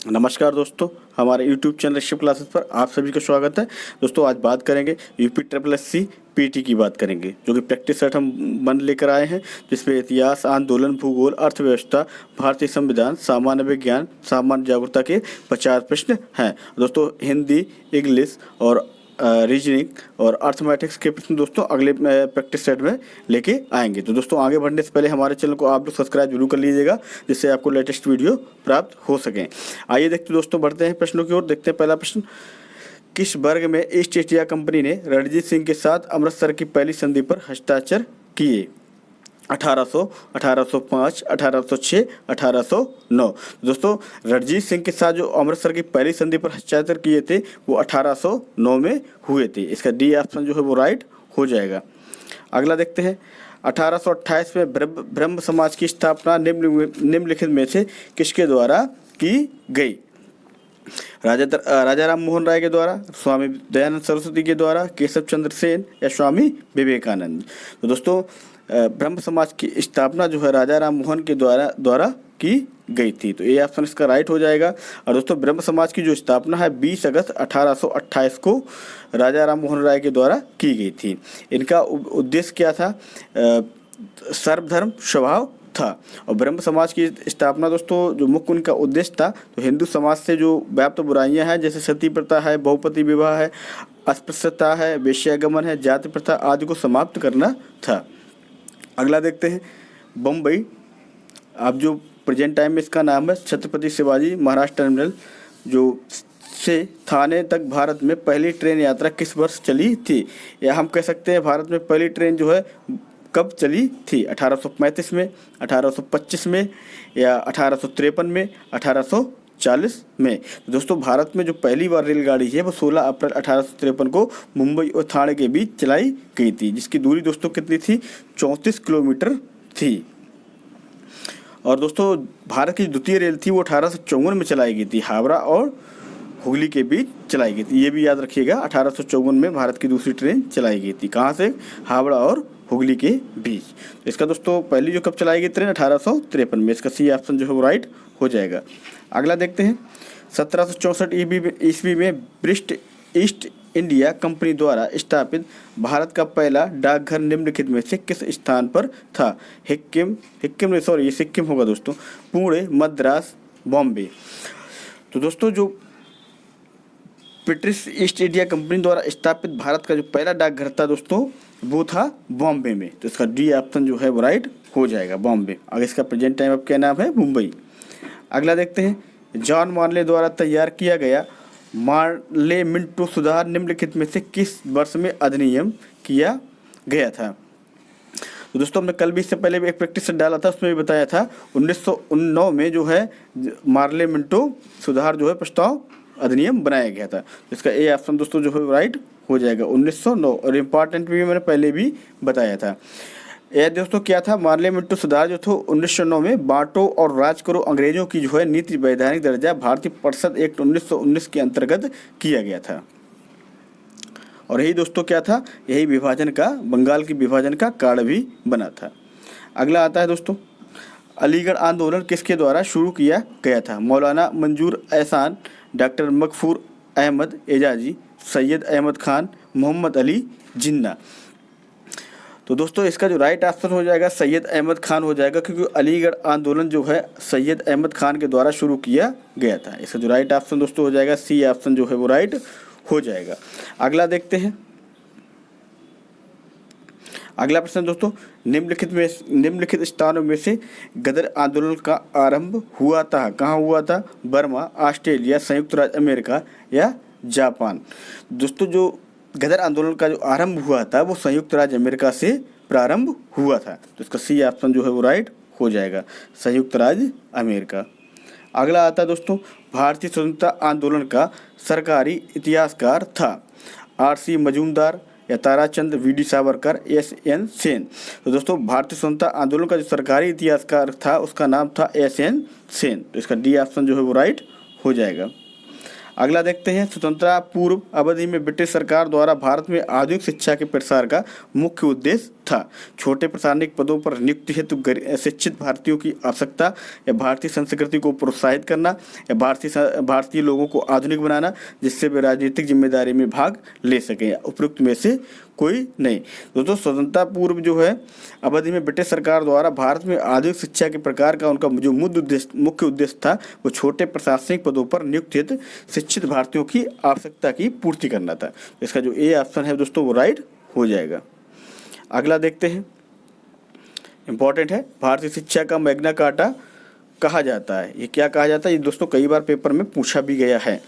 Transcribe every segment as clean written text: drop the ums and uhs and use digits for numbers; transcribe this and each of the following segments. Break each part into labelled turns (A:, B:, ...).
A: नमस्कार दोस्तों, हमारे YouTube चैनल शिव क्लासेस पर आप सभी का स्वागत है। दोस्तों आज बात करेंगे UP triple S C PT की बात करेंगे, जो कि प्रैक्टिस सेट हम बन लेकर आए हैं, जिसमें इतिहास, आंदोलन, भूगोल, अर्थव्यवस्था, भारतीय संविधान, सामान्य विज्ञान, सामान्य जागरूकता के 50 प्रश्न हैं। दोस्तों हिंदी, इंग्लिश और रीजनिंग और अर्थमेटिक्स के प्रश्न दोस्तों अगले प्रैक्टिस सेट में लेके आएंगे। तो दोस्तों आगे बढ़ने से पहले हमारे चैनल को आप लोग सब्सक्राइब जरूर कर लीजिएगा, जिससे आपको लेटेस्ट वीडियो प्राप्त हो सकें। आइए देखते दोस्तों, बढ़ते हैं प्रश्नों की ओर। देखते हैं पहला प्रश्न, किस वर्ग में ईस्ट इंडिया कंपनी ने रणजीत सिंह के साथ अमृतसर की पहली संधि पर हस्ताक्षर किए? 1800, 1805, 1806, 1809। दोस्तों रणजीत सिंह के साथ जो अमृतसर की पहली संधि पर हस्ताक्षर किए थे वो 1809 में हुए थे। इसका डी ऑप्शन जो है वो राइट हो जाएगा। अगला देखते हैं, 1828 में ब्रह्म समाज की स्थापना निम्नलिखित में से किसके द्वारा की गई? राजा राम मोहन राय के द्वारा, स्वामी दयानंद सरस्वती के द्वारा, केशव चंद्र सेन या स्वामी विवेकानंद? तो दोस्तों ब्रह्म समाज की स्थापना जो है राजा राम मोहन के द्वारा की गई थी, तो ये ऑप्शन इसका राइट हो जाएगा। और दोस्तों ब्रह्म समाज की जो स्थापना है 20 अगस्त 1828 को राजा राम मोहन राय के द्वारा की गई थी। इनका उद्देश्य क्या था? सर्वधर्म स्वभाव था। और ब्रह्म समाज की स्थापना दोस्तों जो मुख्य उनका उद्देश्य था, तो हिंदू समाज से जो व्याप्त बुराइयां हैं, जैसे सती प्रथा है, बहुपति विवाह है, अस्पृश्यता है, वेश्यागमन है, जाति प्रथा आदि को समाप्त करना था। अगला देखते हैं, बम्बई, अब जो प्रेजेंट टाइम में इसका नाम है छत्रपति शिवाजी महाराज टर्मिनल, जो से थाने तक भारत में पहली ट्रेन यात्रा किस वर्ष चली थी? या हम कह सकते हैं भारत में पहली ट्रेन जो है कब चली थी? 1835 में, 1825 में या 1853 में, 1840 में? दोस्तों भारत में जो पहली बार रेलगाड़ी है वो 16 अप्रैल 1853 को मुंबई और ठाणे के बीच चलाई गई थी, जिसकी दूरी दोस्तों कितनी थी? 34 किलोमीटर थी। और दोस्तों भारत की द्वितीय रेल थी वो 1854 में चलाई गई थी, हावड़ा और हुगली के बीच चलाई गई थी। ये भी याद रखिएगा, 1854 में भारत की दूसरी ट्रेन चलाई गई थी। कहाँ से? हावड़ा और हुगली के बीच। इसका दोस्तों पहली जो कब चलाई गई ट्रेन? 1853 में। इसका सी ऑप्शन जो है वो राइट हो जाएगा। अगला देखते हैं, 1764 ईस्वी में ब्रिटिश ईस्ट इंडिया कंपनी द्वारा स्थापित भारत का पहला डाकघर निम्नलिखित में से किस स्थान पर था? ये सिक्किम होगा दोस्तों, पुणे, मद्रास, बॉम्बे। तो दोस्तों जो ब्रिटिश ईस्ट इंडिया कंपनी द्वारा स्थापित भारत का जो पहला डाकघर था दोस्तों वो था बॉम्बे में। तो इसका डी ऑप्शन जो है वो राइट हो जाएगा, बॉम्बे। अगर इसका प्रेजेंट टाइम अब क्या नाम है? मुंबई। अगला देखते हैं, जॉन मार्ले द्वारा तैयार किया गया मार्ले मिंटो सुधार निम्नलिखित में से किस वर्ष में अधिनियम किया गया था? तो दोस्तों हमने कल भी इससे पहले भी एक प्रैक्टिस सेट डाला था, उसमें भी बताया था 1909 में जो है मार्ले मिंटो सुधार जो है प्रस्ताव अधिनियम बनाया गया था। इसका ए ऑप्शन दोस्तों जो है राइट हो जाएगा, 1909। और इम्पॉर्टेंट भी मैंने पहले भी बताया था। यह दोस्तों क्या था? मार्ले मिंटो सुधार जो था 1909 में बांटो और राज करो अंग्रेजों की जो है नीति वैधानिक दर्जा भारतीय परिषद एक्ट 1919 के अंतर्गत किया गया था। और यही दोस्तों क्या था? यही विभाजन का, बंगाल की विभाजन का कारण भी बना था। अगला आता है दोस्तों, अलीगढ़ आंदोलन किसके द्वारा शुरू किया गया था? मौलाना मंजूर एहसान, डॉक्टर मकफूर अहमद एजाजी, सैयद अहमद खान, मोहम्मद अली जिन्ना। तो दोस्तों इसका जो राइट आंसर हो जाएगा सैयद अहमद खान हो जाएगा, क्योंकि अलीगढ़ आंदोलन जो है सैयद अहमद खान के द्वारा शुरू किया गया था। इसका जो राइट ऑप्शन दोस्तों हो जाएगा सी ऑप्शन जो है वो राइट हो जाएगा। अगला देखते हैं, अगला प्रश्न दोस्तों, निम्नलिखित स्थानों में से गदर आंदोलन का आरंभ हुआ था? कहाँ हुआ था? बर्मा, ऑस्ट्रेलिया, संयुक्त राज्य अमेरिका या जापान? दोस्तों जो गदर आंदोलन का जो आरंभ हुआ था वो संयुक्त राज्य अमेरिका से प्रारंभ हुआ था। तो इसका सी ऑप्शन जो है वो राइट हो जाएगा, संयुक्त राज्य अमेरिका। अगला आता है दोस्तों, भारतीय स्वतंत्रता आंदोलन का सरकारी इतिहासकार था? आर.सी. मजूमदार या ताराचंद, वी.डी. सावरकर, एस.एन. सेन? तो दोस्तों भारतीय स्वतंत्रता आंदोलन का जो सरकारी इतिहासकार था उसका नाम था एस.एन. सेन। तो इसका डी ऑप्शन जो है वो राइट हो जाएगा। अगला देखते हैं, स्वतंत्रता पूर्व अवधि में ब्रिटिश सरकार द्वारा भारत में आधुनिक शिक्षा के प्रसार का मुख्य उद्देश्य था। छोटे प्रशासनिक पदों पर नियुक्ति हेतु शिक्षित भारतीयों की आवश्यकता या भारतीय संस्कृति को प्रोत्साहित करना या भारतीय लोगों को आधुनिक बनाना, जिससे वे राजनीतिक जिम्मेदारी में भाग ले सकें। उपयुक्त में से कोई नहीं। दोस्तों, स्वतंत्रता पूर्व जो है अवधि में ब्रिटिश सरकार द्वारा भारत में आधुनिक शिक्षा के प्रकार का उनका जो मुख्य उद्देश्य था वो छोटे प्रशासनिक पदों पर नियुक्त हेतु शिक्षित भारतीयों की आवश्यकता की पूर्ति करना था। इसका जो ए ऑप्शन है दोस्तों वो राइट हो जाएगा। अगला देखते हैं, इंपॉर्टेंट है, भारतीय शिक्षा का मैग्ना कार्टा कहा जाता है। ये क्या कहा जाता है, ये दोस्तों कई बार पेपर में पूछा भी गया है।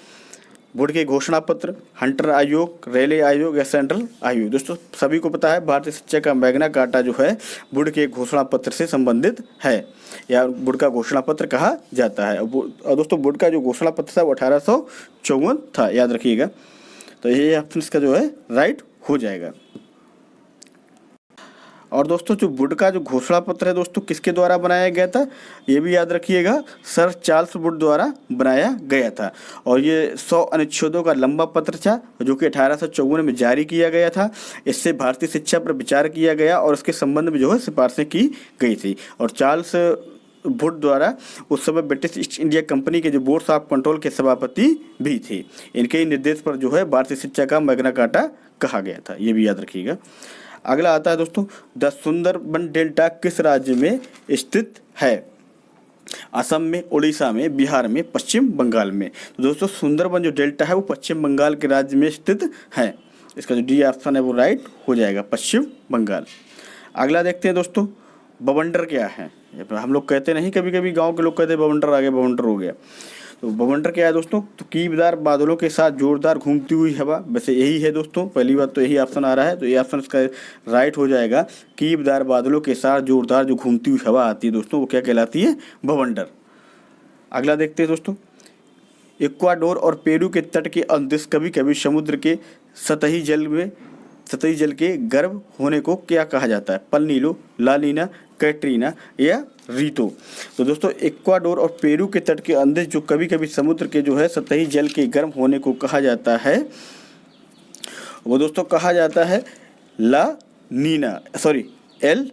A: बोर्ड के घोषणा पत्र, हंटर आयोग, रेले आयोग या सेंट्रल आयोग। दोस्तों सभी को पता है भारतीय शिक्षा का मैग्ना कार्टा जो है बोर्ड के घोषणा पत्र से संबंधित है या बोर्ड का घोषणा पत्र कहा जाता है। और दोस्तों बोर्ड का जो घोषणा पत्र था वो 1854 था, याद रखिएगा। तो ये ऑप्शन इसका जो है राइट हो जाएगा। और दोस्तों जो वुड का जो घोषणा पत्र है दोस्तों किसके द्वारा बनाया गया था, ये भी याद रखिएगा, सर चार्ल्स वुड द्वारा बनाया गया था। और ये 100 अनुच्छेदों का लंबा पत्र था जो कि 1854 में जारी किया गया था। इससे भारतीय शिक्षा पर विचार किया गया और इसके संबंध में जो है सिफारिशें की गई थी। और चार्ल्स वुड द्वारा उस समय ब्रिटिश ईस्ट इंडिया कंपनी के जो बोर्ड ऑफ कंट्रोल के सभापति भी थे। इनके ही निर्देश पर जो है भारतीय शिक्षा का मैग्ना कार्टा कहा गया था, ये भी याद रखिएगा। अगला आता है दोस्तों, द सुंदरबन डेल्टा किस राज्य में स्थित है? असम में, उड़ीसा में, बिहार में, पश्चिम बंगाल में। तो दोस्तों सुंदरबन जो डेल्टा है वो पश्चिम बंगाल के राज्य में स्थित है। इसका जो डी ऑप्शन है वो राइट हो जाएगा, पश्चिम बंगाल। अगला देखते हैं दोस्तों, बवंडर क्या है? हम लोग कहते नहीं, कभी कभी गाँव के लोग कहते हैं बवंडर आ गया, बवंडर हो गया। तो बवंडर क्या है दोस्तों? तो कीबदार बादलों के साथ जोरदार घूमती हुई हवा। वैसे यही है दोस्तों, पहली बात तो यही ऑप्शन आ रहा है, तो ये ऑप्शन इसका राइट हो जाएगा। कीबदार बादलों के साथ जोरदार जो घूमती हुई हवा आती है दोस्तों वो क्या कहलाती है? बवंडर। अगला देखते हैं दोस्तों, इक्वाडोर और पेरू के तट के अंतरिक्ष कभी कभी समुद्र के सतही जल के गर्म होने को क्या कहा जाता है? पल नीलो, ला नीना, कैटरीना या रीतो। तो दोस्तों इक्वाडोर और पेरू के तट के अंदर जो कभी कभी समुद्र के जो है सतही जल के गर्म होने को कहा जाता है वो दोस्तों कहा जाता है ला नीना, सॉरी एल,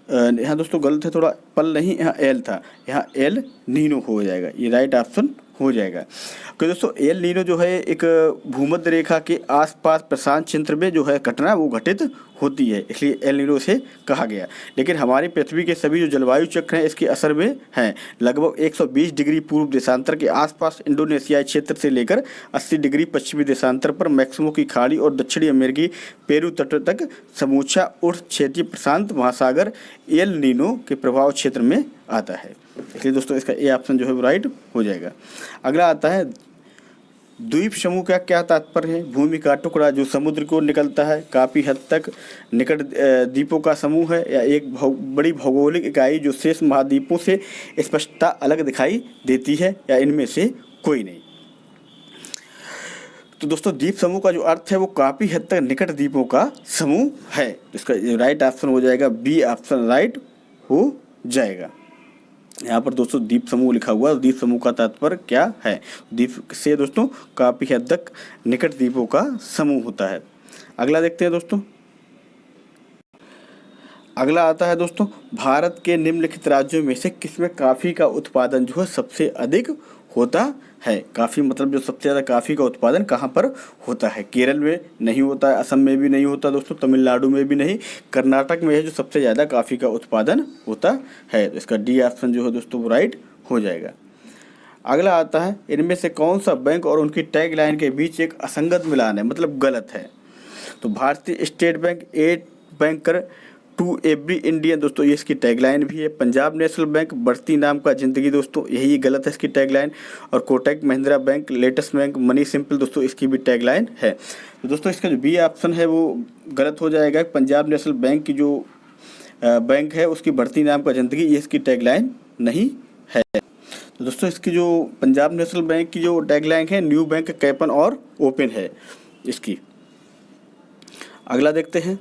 A: यहाँ दोस्तों गलत है थोड़ा, पल नहीं, यहाँ एल था, यहाँ एल नीनो हो जाएगा, ये राइट ऑप्शन हो जाएगा। क्योंकि दोस्तों एल नीनो जो है एक भूमध्य रेखा के आसपास प्रशांत क्षेत्र में जो है घटना वो घटित होती है, इसलिए एल नीनो से कहा गया। लेकिन हमारी पृथ्वी के सभी जो जलवायु चक्र हैं इसके असर में हैं। लगभग 120 डिग्री पूर्व देशांतर के आसपास इंडोनेशियाई क्षेत्र से लेकर 80 डिग्री पश्चिमी देशांतर पर मैक्सिमो की खाड़ी और दक्षिणी अमेरिकी पेरू तट तक समूचा उर्ध क्षेत्रीय प्रशांत महासागर एल नीनो के प्रभाव क्षेत्र में आता है। इसलिए दोस्तों इसका ए ऑप्शन जो है वो राइट हो जाएगा। अगला आता है, द्वीप समूह का क्या तात्पर्य है? भूमि का टुकड़ा जो समुद्र को निकलता है, काफ़ी हद तक निकट द्वीपों का समूह है, या एक बड़ी भौगोलिक इकाई जो शेष महाद्वीपों से स्पष्टता अलग दिखाई देती है, या इनमें से कोई नहीं। तो दोस्तों द्वीप समूह का जो अर्थ है वो काफ़ी हद तक निकट द्वीपों का समूह है। इसका राइट ऑप्शन हो जाएगा, बी ऑप्शन राइट हो जाएगा। यहाँ पर दोस्तों द्वीप समूह लिखा हुआ है, द्वीप समूह का तात्पर्य क्या है? द्वीप से दोस्तों काफ़ी हद तक निकट द्वीपों का समूह होता है। अगला देखते हैं दोस्तों, अगला आता है दोस्तों, भारत के निम्नलिखित राज्यों में से किसमें कॉफ़ी का उत्पादन जो है सबसे अधिक होता है? काफ़ी मतलब जो सबसे ज़्यादा कॉफ़ी का उत्पादन कहाँ पर होता है? केरल में नहीं होता है, असम में भी नहीं होता दोस्तों, तमिलनाडु में भी नहीं, कर्नाटक में है जो सबसे ज़्यादा कॉफ़ी का उत्पादन होता है। तो इसका डी ऑप्शन जो है दोस्तों वो राइट हो जाएगा। अगला आता है, इनमें से कौन सा बैंक और उनकी टैग लाइन के बीच एक असंगत मिलान है, मतलब गलत है? तो भारतीय State Bank a banker to every Indian दोस्तों ये इसकी टैगलाइन भी है। पंजाब नेशनल बैंक बढ़ती नाम का ज़िंदगी दोस्तों यही गलत है इसकी टैगलाइन। और Kotak Mahindra bank, latest bank, money simple दोस्तों इसकी भी टैगलाइन है। तो दोस्तों इसका जो बी ऑप्शन है वो गलत हो जाएगा। पंजाब नेशनल बैंक की जो बैंक है उसकी बढ़ती नाम का ज़िंदगी ये इसकी टैगलाइन नहीं है। तो दोस्तों इसकी जो पंजाब नेशनल बैंक की जो टैगलाइन है न्यू बैंक कैपन और ओपन है इसकी। अगला देखते हैं,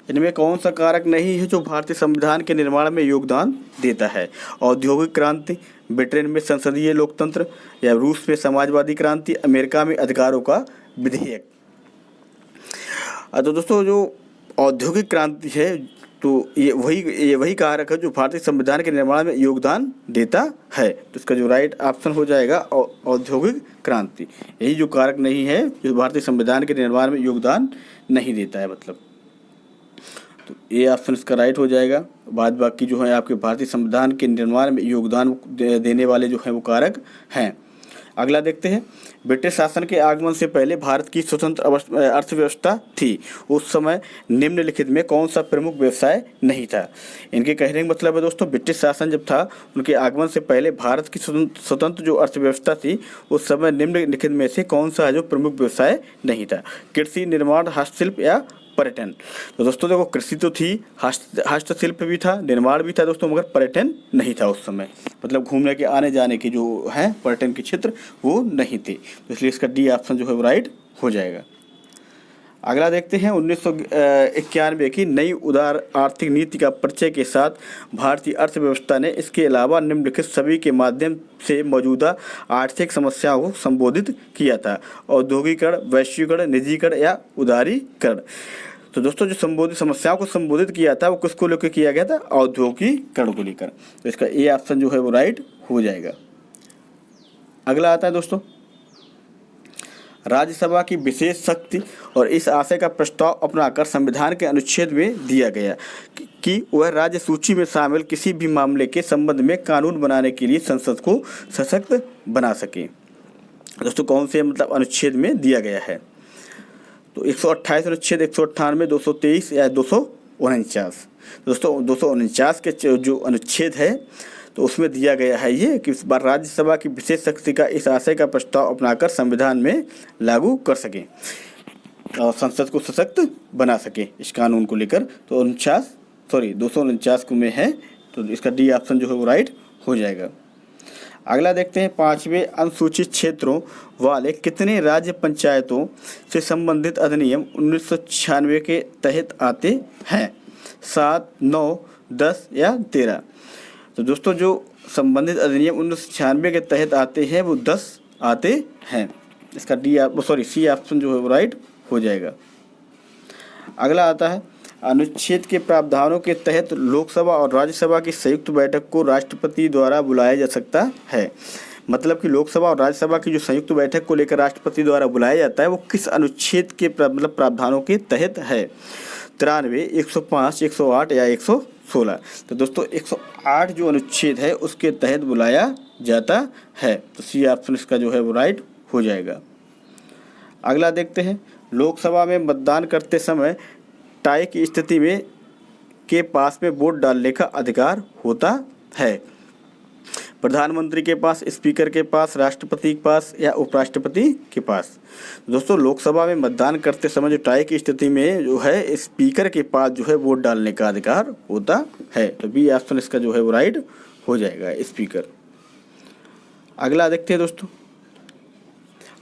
A: इनमें कौन सा कारक नहीं है जो भारतीय संविधान के निर्माण में योगदान देता है? औद्योगिक क्रांति, ब्रिटेन में संसदीय लोकतंत्र, या रूस में समाजवादी क्रांति, अमेरिका में अधिकारों का विधेयक। तो दोस्तों जो औद्योगिक क्रांति है तो ये वही कारक है जो भारतीय संविधान के निर्माण में योगदान देता है। तो इसका जो राइट ऑप्शन हो जाएगा औद्योगिक क्रांति। यही जो कारक नहीं है जो भारतीय संविधान के निर्माण में योगदान नहीं देता है, मतलब तो ये ऑप्शन इसका राइट हो जाएगा। बाद बाकी जो है आपके भारतीय संविधान के निर्माण में योगदान देने वाले जो हैं वो कारक हैं। अगला देखते हैं, ब्रिटिश शासन के आगमन से पहले भारत की स्वतंत्र अर्थव्यवस्था थी। उस समय निम्नलिखित में कौन सा प्रमुख व्यवसाय नहीं था? इनके कहने का मतलब है दोस्तों, ब्रिटिश शासन जब था उनके आगमन से पहले भारत की स्वतंत्र जो अर्थव्यवस्था थी उस समय निम्नलिखित में से कौन सा है जो प्रमुख व्यवसाय नहीं था? कृषि, निर्माण, हस्तशिल्प या पर्यटन? तो दोस्तों देखो, कृषि तो थी, हस्तशिल्प भी था, निर्माण भी था दोस्तों, मगर पर्यटन नहीं था उस समय। मतलब घूमने के आने जाने के जो हैं पर्यटन के क्षेत्र वो नहीं थे। तो इसलिए इसका डी ऑप्शन जो है वो राइट हो जाएगा। अगला देखते हैं, 1991 की नई उदार आर्थिक नीति का परिचय के साथ भारतीय अर्थव्यवस्था ने इसके अलावा निम्नलिखित सभी के माध्यम से मौजूदा आर्थिक समस्याओं को संबोधित किया था? औद्योगिकरण, वैश्वीकरण, निजीकरण या उदारीकरण? तो दोस्तों जो संबोधित समस्याओं को संबोधित किया था वो किसको लेकर किया गया था? औद्योगिकरण को लेकर। तो इसका ए ऑप्शन जो है वो राइट हो जाएगा। अगला आता है दोस्तों, राज्यसभा की विशेष शक्ति और इस आशय का प्रस्ताव अपनाकर संविधान के अनुच्छेद में दिया गया कि वह राज्य सूची में शामिल किसी भी मामले के संबंध में कानून बनाने के लिए संसद को सशक्त बना सके। दोस्तों कौन से मतलब अनुच्छेद में दिया गया है? तो 128 अनुच्छेद, 198, 223 या 249? दोस्तों 249 के जो अनुच्छेद है तो उसमें दिया गया है ये कि इस बार राज्यसभा की विशेष शक्ति का इस आशय का प्रस्ताव अपनाकर संविधान में लागू कर सके और संसद को सशक्त बना सके इस कानून को लेकर। तो 249 में है, तो इसका डी ऑप्शन जो है वो राइट हो जाएगा। अगला देखते हैं, 5वें अनुसूचित क्षेत्रों वाले कितने राज्य पंचायतों से संबंधित अधिनियम 1996 के तहत आते हैं? 7, 9, 10 या 13? तो दोस्तों जो संबंधित अधिनियम 1996 के तहत आते हैं वो 10 आते हैं। इसका सी ऑप्शन जो है वो राइट हो जाएगा। अगला आता है, अनुच्छेद के प्रावधानों के तहत लोकसभा और राज्यसभा की संयुक्त बैठक को राष्ट्रपति द्वारा बुलाया जा सकता है। मतलब कि लोकसभा और राज्यसभा की जो संयुक्त बैठक को लेकर राष्ट्रपति द्वारा बुलाया जाता है वो किस अनुच्छेद के प्रावधानों के तहत है? 93, 105, 108 या 116? तो दोस्तों 108 जो अनुच्छेद है उसके तहत बुलाया जाता है। तो सी ऑप्शन इसका जो है वो राइट हो जाएगा। अगला देखते हैं, लोकसभा में मतदान करते समय टाई की स्थिति में के पास में वोट डालने का अधिकार होता है? प्रधानमंत्री के पास, स्पीकर के पास, राष्ट्रपति के पास या उपराष्ट्रपति के पास? दोस्तों लोकसभा में मतदान करते समय जो टाई की स्थिति में जो है स्पीकर के पास जो है वोट डालने का अधिकार होता है। तो बी ऑप्शन इसका जो है वो राइट हो जाएगा, स्पीकर। अगला देखते हैं दोस्तों,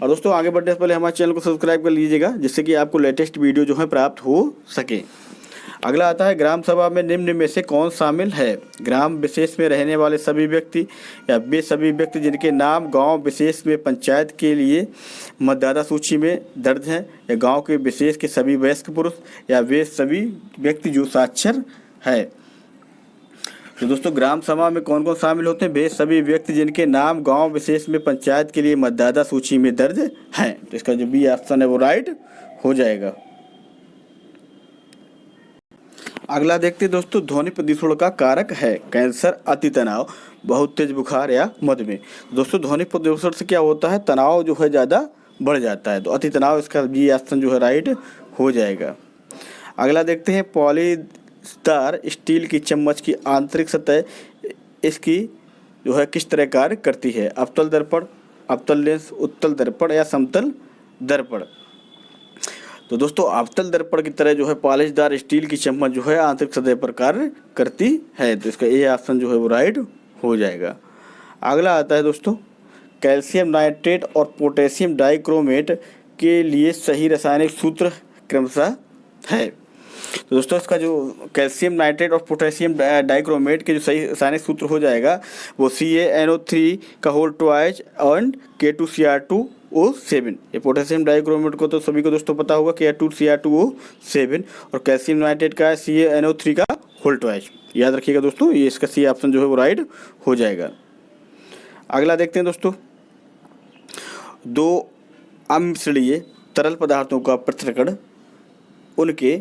A: और दोस्तों आगे बढ़ने से पहले हमारे चैनल को सब्सक्राइब कर लीजिएगा जिससे कि आपको लेटेस्ट वीडियो जो है प्राप्त हो सके। अगला आता है, ग्राम सभा में निम्न में से कौन शामिल है? ग्राम विशेष में रहने वाले सभी व्यक्ति या वे सभी व्यक्ति जिनके नाम गांव विशेष में पंचायत के लिए मतदाता सूची में दर्ज हैं, या गांव के विशेष के सभी वयस्क पुरुष, या वे सभी व्यक्ति जो साक्षर है? तो दोस्तों ग्राम सभा में कौन कौन शामिल होते हैं? वे सभी व्यक्ति जिनके नाम गांव विशेष में पंचायत के लिए मतदाता सूची में दर्ज हैं। तो इसका जो बी ऑप्शन है वो राइट हो जाएगा। अगला देखते हैं दोस्तों, ध्वनि प्रदूषण का कारक है कैंसर, अति तनाव, बहुत तेज बुखार या मधुमेह? दोस्तों ध्वनि प्रदूषण से क्या होता है? तनाव जो है ज़्यादा बढ़ जाता है। तो अति तनाव इसका बी ऑप्शन जो है राइट हो जाएगा। अगला देखते हैं, पॉलीदार स्टील की चम्मच की आंतरिक सतह इसकी जो है किस तरह कार्य करती है? अवतल दर्पण, अवतल लेंस, उत्तल दर्पण या समतल दर्पण? तो दोस्तों अवतल दर्पण की तरह जो है पॉलिशदार स्टील की चम्मच जो है आंतरिक सतह पर कार्य करती है। तो इसका ए ऑप्शन जो है वो राइट हो जाएगा। अगला आता है दोस्तों, कैल्शियम नाइट्रेट और पोटेशियम डाइक्रोमेट के लिए सही रासायनिक सूत्र क्रमशः है? तो दोस्तों इसका जो कैल्शियम नाइट्रेट और पोटेशियम डाइक्रोमेट के जो सही रासायनिक सूत्र हो जाएगा वो CaNO3 का होल ट्वाइस एंड K2Cr2O7। ये पोटेशियम डाइक्रोमेट को तो सभी को दोस्तों पता होगा K2Cr2O7, और कैल्शियम नाइट्रेट का है CaNO3 का होल ट्वाइस। याद रखिएगा दोस्तों, ये इसका सी ऑप्शन जो है वो राइट हो जाएगा। अगला देखते हैं दोस्तों, दो अम्लक्षारीय तरल पदार्थों का पृथक्करण उनके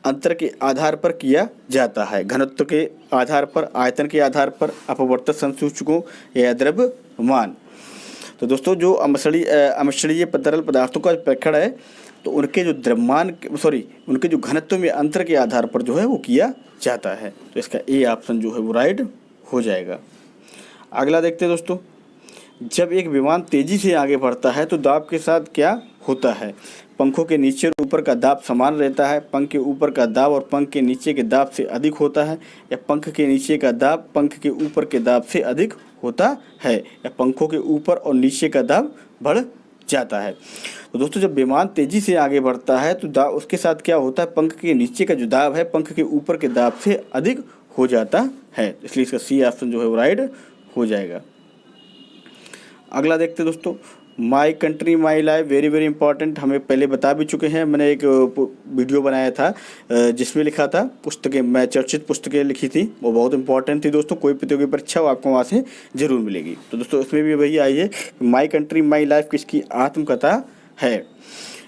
A: अंतर के आधार पर किया जाता है, घनत्व के आधार पर, आयतन के आधार पर, अपवर्तक संसूचकों या द्रव्यमान। तो दोस्तों जो अम्लक्षारीय तरल पदार्थों का परीक्षण है तो उनके जो द्रव्यमान उनके जो घनत्व में अंतर के आधार पर जो है वो किया जाता है। तो इसका ए ऑप्शन जो है वो राइट हो जाएगा। अगला देखते हैं दोस्तों, जब एक विमान तेजी से आगे बढ़ता है तो दाब के साथ क्या होता है? पंखों के नीचे और ऊपर का दाब समान रहता है, पंख के ऊपर का दाब और पंख के नीचे के दाब से अधिक होता है, या पंख के नीचे का दाब पंख के ऊपर के दाब से अधिक होता है, या पंखों के ऊपर और नीचे का दाब बढ़ जाता है। तो दोस्तों जब विमान तेजी से आगे बढ़ता है तो दाब उसके साथ क्या होता है? पंख के नीचे का जो दाब है पंख के ऊपर के दाब से अधिक हो जाता है, इसलिए इसका सी ऑप्शन जो है वो राइट हो जाएगा। अगला देखते हैं दोस्तों, my country my life very very important, हमें पहले बता भी चुके हैं। मैंने एक वीडियो बनाया था जिसमें लिखा था पुस्तकें, मैं चर्चित पुस्तकें लिखी थी, वो बहुत इंपॉर्टेंट थी दोस्तों। कोई प्रतियोगी परीक्षा हो आपको वहाँ से जरूर मिलेगी। तो दोस्तों इसमें भी वही आई है, माई कंट्री माई लाइफ किसकी आत्मकथा है?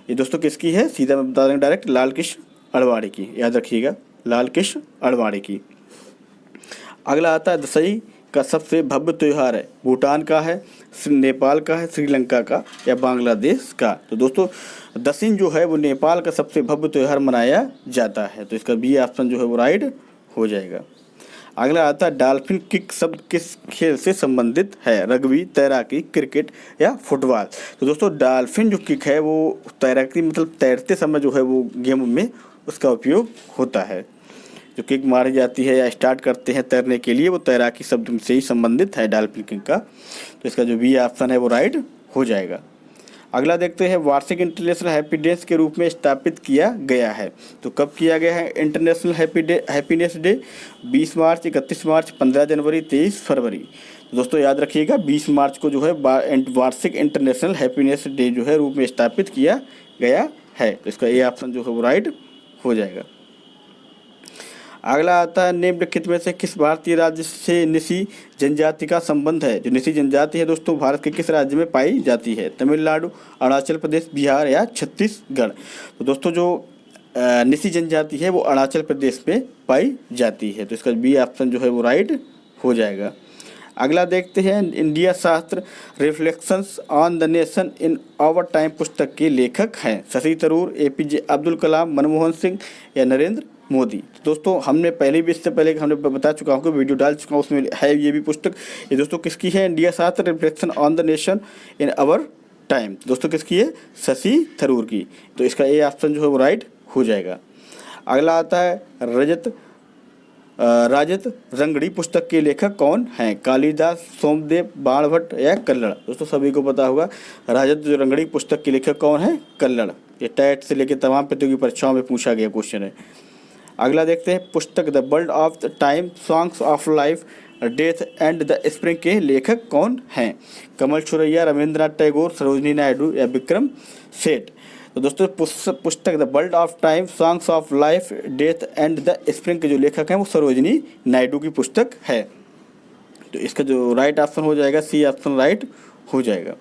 A: ये दोस्तों किसकी है? सीधा मैं बता दें डायरेक्ट, लाल कृष्ण अडवाणी की, याद रखिएगा, लाल कृष्ण अडवाणी की। अगला आता है दशई का सबसे भव्य त्यौहार है, भूटान का है, नेपाल का है, श्रीलंका का, या बांग्लादेश का? तो दोस्तों दशईं जो है वो नेपाल का सबसे भव्य त्यौहार मनाया जाता है, तो इसका बी ऑप्शन जो है वो राइट हो जाएगा। अगला आता है डॉल्फिन किक शब्द किस खेल से संबंधित है? रग्बी, तैराकी, क्रिकेट या फुटबॉल? तो दोस्तों डॉल्फिन जो किक है वो तैराकी मतलब तैरते समय जो है वो गेम में उसका उपयोग होता है। जो किक मारी जाती है या स्टार्ट करते हैं तैरने के लिए वो तैराकी शब्द से ही संबंधित है डॉल्फिन किक का, तो इसका जो बी ऑप्शन है वो राइट हो जाएगा। अगला देखते हैं, वार्षिक इंटरनेशनल हैप्पी डेज के रूप में स्थापित किया गया है, तो कब किया गया है इंटरनेशनल हैप्पीनेस डे? 20 मार्च, 31 मार्च, 15 जनवरी, 23 फरवरी? तो दोस्तों याद रखिएगा 20 मार्च को जो है वार्षिक इंटरनेशनल हैप्पीनेस डे जो है रूप में स्थापित किया गया है, तो इसका ए ऑप्शन जो है वो राइट हो जाएगा। अगला आता है, निम्नलिखित में से किस भारतीय राज्य से निसी जनजाति का संबंध है? जो निसी जनजाति है दोस्तों भारत के किस राज्य में पाई जाती है? तमिलनाडु, अरुणाचल प्रदेश, बिहार या छत्तीसगढ़? तो दोस्तों जो निसी जनजाति है वो अरुणाचल प्रदेश में पाई जाती है, तो इसका बी ऑप्शन जो है वो राइट हो जाएगा। अगला देखते हैं, India Shastra reflections on the nation in our time पुस्तक के लेखक हैं? शशि थरूर, APJ अब्दुल कलाम, मनमोहन सिंह या नरेंद्र मोदी? तो दोस्तों हमने पहले भी इससे पहले हमने बता चुका हूँ, वीडियो डाल चुका हूँ, उसमें है ये भी पुस्तक। ये दोस्तों किसकी है? India Shastra reflection on the nation in our time, दोस्तों किसकी है? शशि थरूर की, तो इसका ए ऑप्शन जो है वो राइट हो जाएगा। अगला आता है, राजत रंगड़ी पुस्तक के लेखक कौन हैं? कालिदास, सोमदेव, बाणभट्ट या कल्लड़? दोस्तों सभी को पता होगा राजत रंगड़ी पुस्तक के लेखक कौन है? कल्लड़। ये टेट से लेकर तमाम प्रतियोगी परीक्षाओं में पूछा गया क्वेश्चन है। अगला देखते हैं, पुस्तक the bird of the time, songs of life, death and the spring के लेखक कौन हैं? कमल छुरैया, रविंद्रनाथ टैगोर, सरोजनी नायडू या विक्रम सेठ? तो दोस्तों पुस्तक the bird of time, songs of life, death and the spring के जो लेखक हैं वो सरोजनी नायडू की पुस्तक है, तो इसका जो राइट ऑप्शन हो जाएगा सी ऑप्शन राइट हो जाएगा।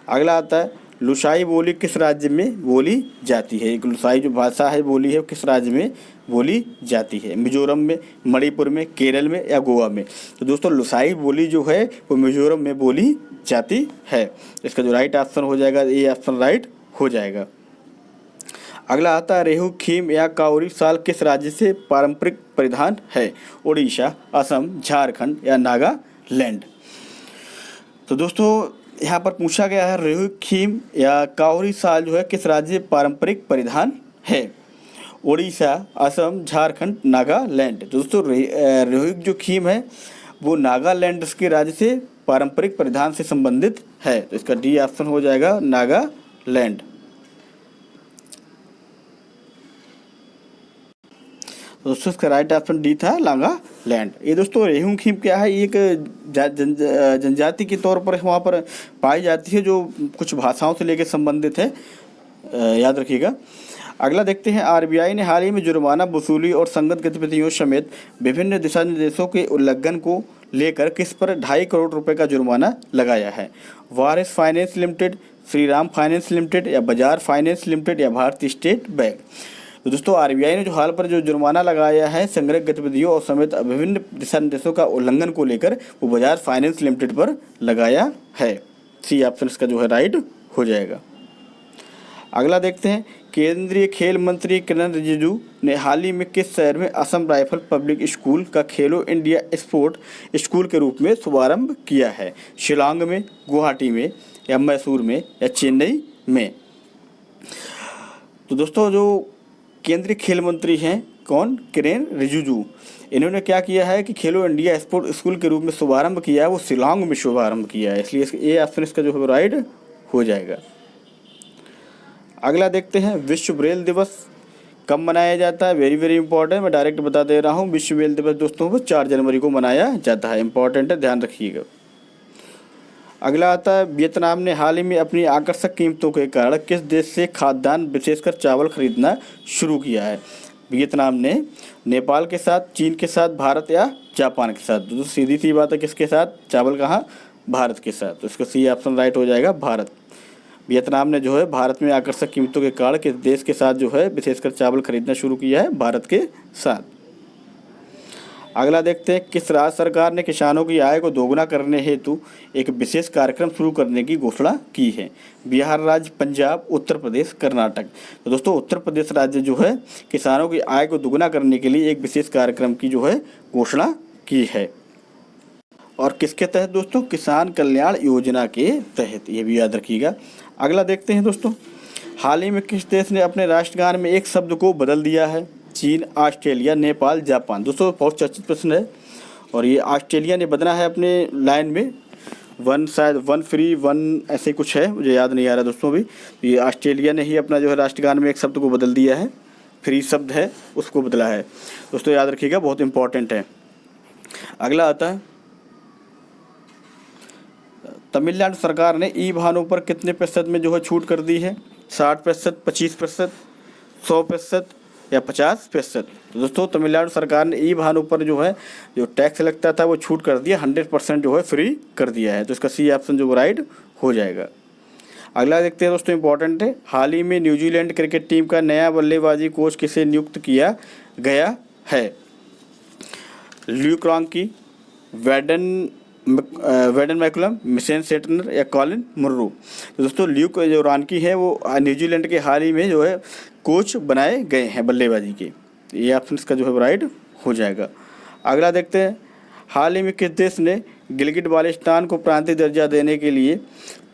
A: अगला आता है, लुसाई बोली किस राज्य में बोली जाती है? एक लुसाई जो भाषा है बोली है किस राज्य में बोली जाती है? मिजोरम में, मणिपुर में, केरल में या गोवा में? तो दोस्तों लुसाई बोली जो है वो मिजोरम में बोली जाती है, इसका जो राइट ऑप्शन हो जाएगा ये ऑप्शन राइट हो जाएगा। अगला आता है, रेहू खीम या काउरी शाल किस राज्य से पारंपरिक परिधान है? उड़ीसा, असम, झारखंड या नागालैंड? तो दोस्तों यहाँ पर पूछा गया है रेहू खीम या काउरी शाल जो है किस राज्य पारंपरिक परिधान है? उड़ीसा, असम, झारखंड, नागालैंड? दोस्तों रेहू जो खीम है वो नागालैंड के राज्य से पारंपरिक परिधान से संबंधित है, तो इसका डी ऑप्शन हो जाएगा नागालैंड। तो दोस्तों इसका राइट ऑप्शन डी था नागालैंड। ये दोस्तों रेहुंखीम क्या है, ये एक जनजाति के तौर पर वहाँ पर पाई जाती है जो कुछ भाषाओं से लेकर संबंधित है, याद रखिएगा। अगला देखते हैं, आरबीआई ने हाल ही में जुर्माना वसूली और संगत गतिविधियों समेत विभिन्न दिशा निर्देशों के उल्लंघन को लेकर किस पर 2.5 करोड़ रुपए का जुर्माना लगाया है? Waris finance limited, Shriram finance limited या बजाज फाइनेंस लिमिटेड या भारतीय स्टेट बैंक। तो दोस्तों आरबीआई ने जो हाल पर जो जुर्माना लगाया है संग्रह गतिविधियों और समेत विभिन्न दिशा निर्देशों का उल्लंघन को लेकर वो बजाज फाइनेंस लिमिटेड पर लगाया है। सी ऑप्शन इसका जो है राइट हो जाएगा। अगला देखते हैं, केंद्रीय खेल मंत्री किरण रिजिजू ने हाल ही में किस शहर में असम राइफल पब्लिक स्कूल का खेलो इंडिया स्पोर्ट स्कूल के रूप में शुभारंभ किया है? शिलांग में, गुवाहाटी में या मैसूर में या चेन्नई में? तो दोस्तों जो केंद्रीय खेल मंत्री हैं कौन? किरण रिजिजू। इन्होंने क्या किया है कि खेलो इंडिया स्पोर्ट स्कूल के रूप में शुभारंभ किया है, वो शिलांग में शुभारंभ किया है, इसलिए ये ऑप्शन इसका जो है राइट हो जाएगा। अगला देखते हैं, विश्व ब्रेल दिवस कब मनाया जाता है? वेरी वेरी इंपॉर्टेंट, मैं डायरेक्ट बता दे रहा हूँ। विश्व ब्रेल दिवस दोस्तों वो 4 जनवरी को मनाया जाता है, इंपॉर्टेंट है, ध्यान रखिएगा। अगला आता है, वियतनाम ने हाल ही में अपनी आकर्षक कीमतों के कारण किस देश से खाद्यान्न विशेषकर चावल खरीदना शुरू किया है? वियतनाम ने नेपाल के साथ, चीन के साथ, भारत या जापान के साथ? तो सीधी सी बात है, किसके साथ? चावल कहाँ? भारत के साथ। तो इसका सी ऑप्शन राइट हो जाएगा, भारत। वियतनाम ने जो है भारत में आकर्षक कीमतों के कारण किस देश के साथ जो है विशेषकर चावल खरीदना शुरू किया है? भारत के साथ। अगला देखते हैं, किस राज्य सरकार ने किसानों की आय को दोगुना करने हेतु एक विशेष कार्यक्रम शुरू करने की घोषणा की है? बिहार राज्य, पंजाब, उत्तर प्रदेश, कर्नाटक? तो दोस्तों उत्तर प्रदेश राज्य जो है किसानों की आय को दोगुना करने के लिए एक विशेष कार्यक्रम की जो है घोषणा की है। और किसके तहत दोस्तों? किसान कल्याण योजना के तहत, ये भी याद रखिएगा। अगला देखते हैं दोस्तों, हाल ही में किस देश ने अपने राष्ट्रगान में एक शब्द को बदल दिया है? चीन, ऑस्ट्रेलिया, नेपाल, जापान? दोस्तों बहुत चर्चित प्रश्न है, और ये ऑस्ट्रेलिया ने बदला है अपने लाइन में, वन शायद वन फ्री वन ऐसे कुछ है, मुझे याद नहीं आ रहा दोस्तों अभी। ये ऑस्ट्रेलिया ने ही अपना जो है राष्ट्रगान में एक शब्द को बदल दिया है, फ्री शब्द है उसको बदला है दोस्तों, याद रखिएगा, बहुत इंपॉर्टेंट है। अगला आता है, तमिलनाडु सरकार ने ई वाहनों पर कितने प्रतिशत में जो है छूट कर दी है? 60%, 25%, 100% या 50%? तो दोस्तों तमिलनाडु सरकार ने ई वाहनों पर जो है जो टैक्स लगता था वो छूट कर दिया, 100% जो है फ्री कर दिया है। तो इसका सी ऑप्शन जो राइट हो जाएगा। अगला देखते हैं दोस्तों, इंपॉर्टेंट है, हाल ही में न्यूजीलैंड क्रिकेट टीम का नया बल्लेबाजी कोच किसे नियुक्त किया गया है? ल्यूक रॉन्की, वेडन मैकुलम, मिशेल सेटनर या कॉलिन मुर्रू? तो दोस्तों ल्यूक जो रॉन्की है वो न्यूजीलैंड के हाल ही में जो है कोच बनाए गए हैं बल्लेबाजी के, ये ऑप्शन इसका जो है राइट हो जाएगा। अगला देखते हैं, हाल ही में किस देश ने गिलगिट बाल्टिस्तान को प्रांतीय दर्जा देने के लिए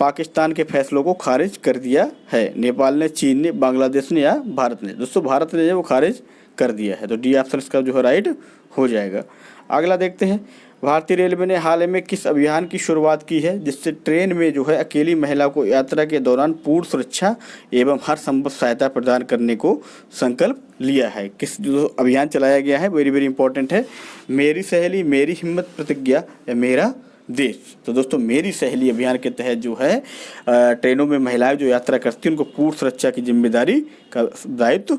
A: पाकिस्तान के फैसलों को खारिज कर दिया है? नेपाल ने, चीन ने, बांग्लादेश ने या भारत ने? दोस्तों भारत ने वो खारिज कर दिया है, तो डी ऑप्शन इसका जो है राइट हो जाएगा। अगला देखते हैं, भारतीय रेलवे ने हाल ही में किस अभियान की शुरुआत की है जिससे ट्रेन में जो है अकेली महिला को यात्रा के दौरान पूर्ण सुरक्षा एवं हर संभव सहायता प्रदान करने को संकल्प लिया है? किस जो अभियान चलाया गया है, वेरी वेरी इंपॉर्टेंट है, मेरी सहेली मेरी हिम्मत प्रतिज्ञा या मेरा देश? तो दोस्तों मेरी सहेली अभियान के तहत जो है ट्रेनों में महिलाएं जो यात्रा करती हैं उनको पूर्ण सुरक्षा की जिम्मेदारी का दायित्व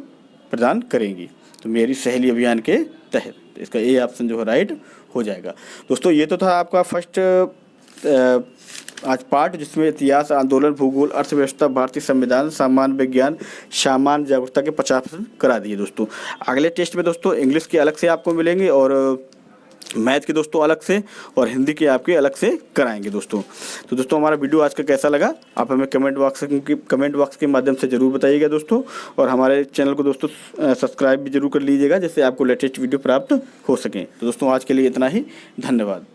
A: प्रदान करेंगी, तो मेरी सहेली अभियान के तहत इसका ए ऑप्शन जो है राइट हो जाएगा। दोस्तों ये तो था आपका फर्स्ट आज पार्ट, जिसमें इतिहास, आंदोलन, भूगोल, अर्थव्यवस्था, भारतीय संविधान, सामान्य विज्ञान, सामान्य जागरूकता के 50% करा दिए दोस्तों। अगले टेस्ट में दोस्तों इंग्लिश के अलग से आपको मिलेंगे और मैथ के दोस्तों अलग से और हिंदी के आपके अलग से कराएंगे दोस्तों। तो दोस्तों हमारा वीडियो आज का कैसा लगा आप हमें कमेंट बॉक्स के माध्यम से ज़रूर बताइएगा दोस्तों, और हमारे चैनल को दोस्तों सब्सक्राइब भी जरूर कर लीजिएगा जिससे आपको लेटेस्ट वीडियो प्राप्त हो सकें। तो दोस्तों आज के लिए इतना ही, धन्यवाद।